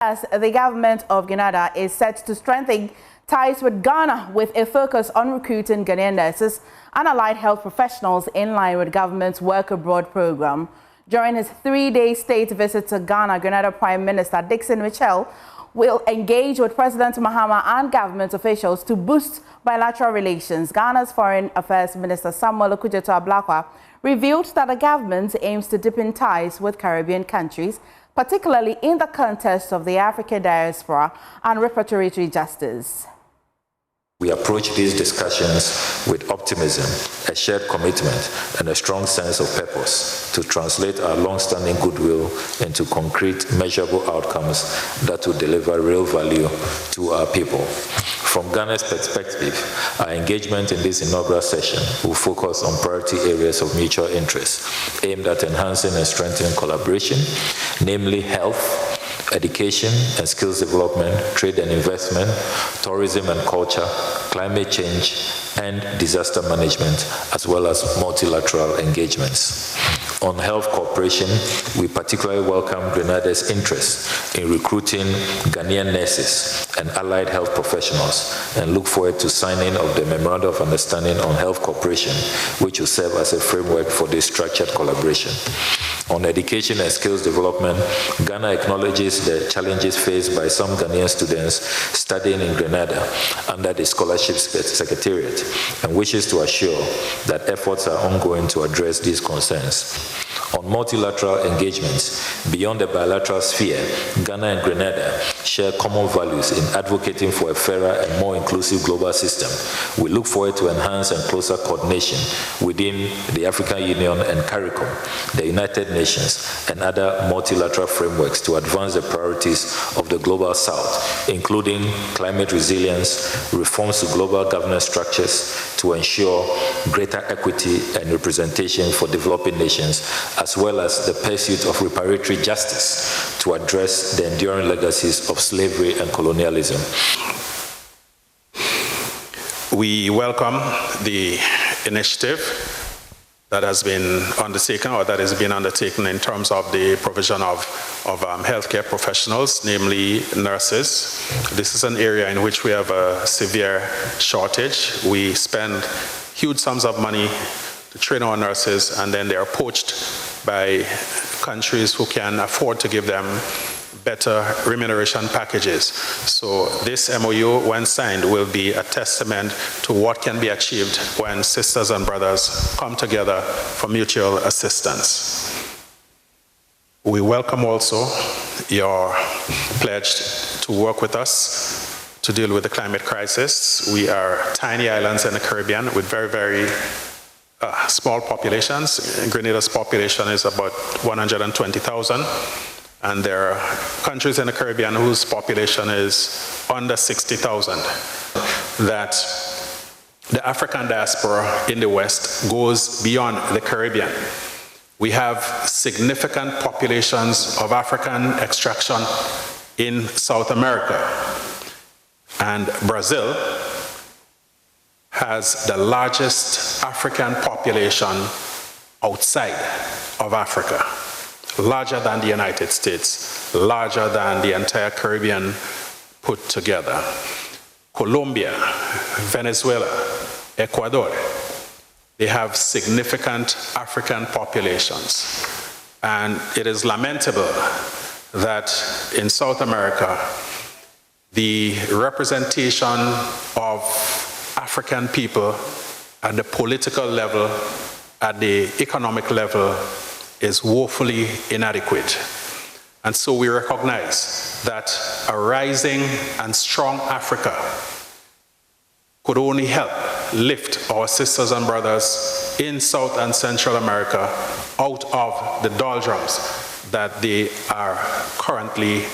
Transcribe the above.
As the government of Grenada is set to strengthen ties with Ghana with a focus on recruiting Ghanaian nurses and allied health professionals in line with government's Work Abroad program. During his 3-day state visit to Ghana, Grenada Prime Minister Dickson Mitchell will engage with President Mahama and government officials to boost bilateral relations. Ghana's Foreign Affairs Minister Samuel Okudzeto revealed that the government aims to deepen ties with Caribbean countries, particularly in the context of the African diaspora and repatriatory justice. We approach these discussions with optimism, a shared commitment, and a strong sense of purpose to translate our long-standing goodwill into concrete, measurable outcomes that will deliver real value to our people. From Ghana's perspective, our engagement in this inaugural session will focus on priority areas of mutual interest aimed at enhancing and strengthening collaboration, namely health, education and skills development, trade and investment, tourism and culture, climate change, and disaster management, as well as multilateral engagements. On health cooperation, we particularly welcome Grenada's interest in recruiting Ghanaian nurses and allied health professionals and look forward to signing of the Memorandum of Understanding on Health Cooperation, which will serve as a framework for this structured collaboration. On education and skills development, Ghana acknowledges the challenges faced by some Ghanaian students studying in Grenada under the Scholarship Secretariat and wishes to assure that efforts are ongoing to address these concerns. On multilateral engagements, beyond the bilateral sphere, Ghana and Grenada share common values in advocating for a fairer and more inclusive global system. We look forward to enhanced and closer coordination within the African Union and CARICOM, the United Nations, and other multilateral frameworks to advance the priorities of the Global South, including climate resilience, reforms to global governance structures to ensure greater equity and representation for developing nations, as well as the pursuit of repatriatory justice to address the enduring legacies of slavery and colonialism. We welcome the initiative that has been undertaken, or that is being undertaken in terms of the provision of healthcare professionals, namely nurses. This is an area in which we have a severe shortage. We spend huge sums of money to train our nurses, and then they are poached by countries who can afford to give them better remuneration packages. So this MOU, when signed, will be a testament to what can be achieved when sisters and brothers come together for mutual assistance. We welcome also your pledge to work with us to deal with the climate crisis. We are tiny islands in the Caribbean with very, very small populations. Grenada's population is about 120,000. And there are countries in the Caribbean whose population is under 60,000. That the African diaspora in the West goes beyond the Caribbean. We have significant populations of African extraction in South America. And Brazil has the largest African population outside of Africa. Larger than the United States, larger than the entire Caribbean put together. Colombia, Venezuela, Ecuador, they have significant African populations. And it is lamentable that in South America, the representation of African people at the political level, at the economic level, is woefully inadequate. And so we recognize that a rising and strong Africa could only help lift our sisters and brothers in South and Central America out of the doldrums that they are currently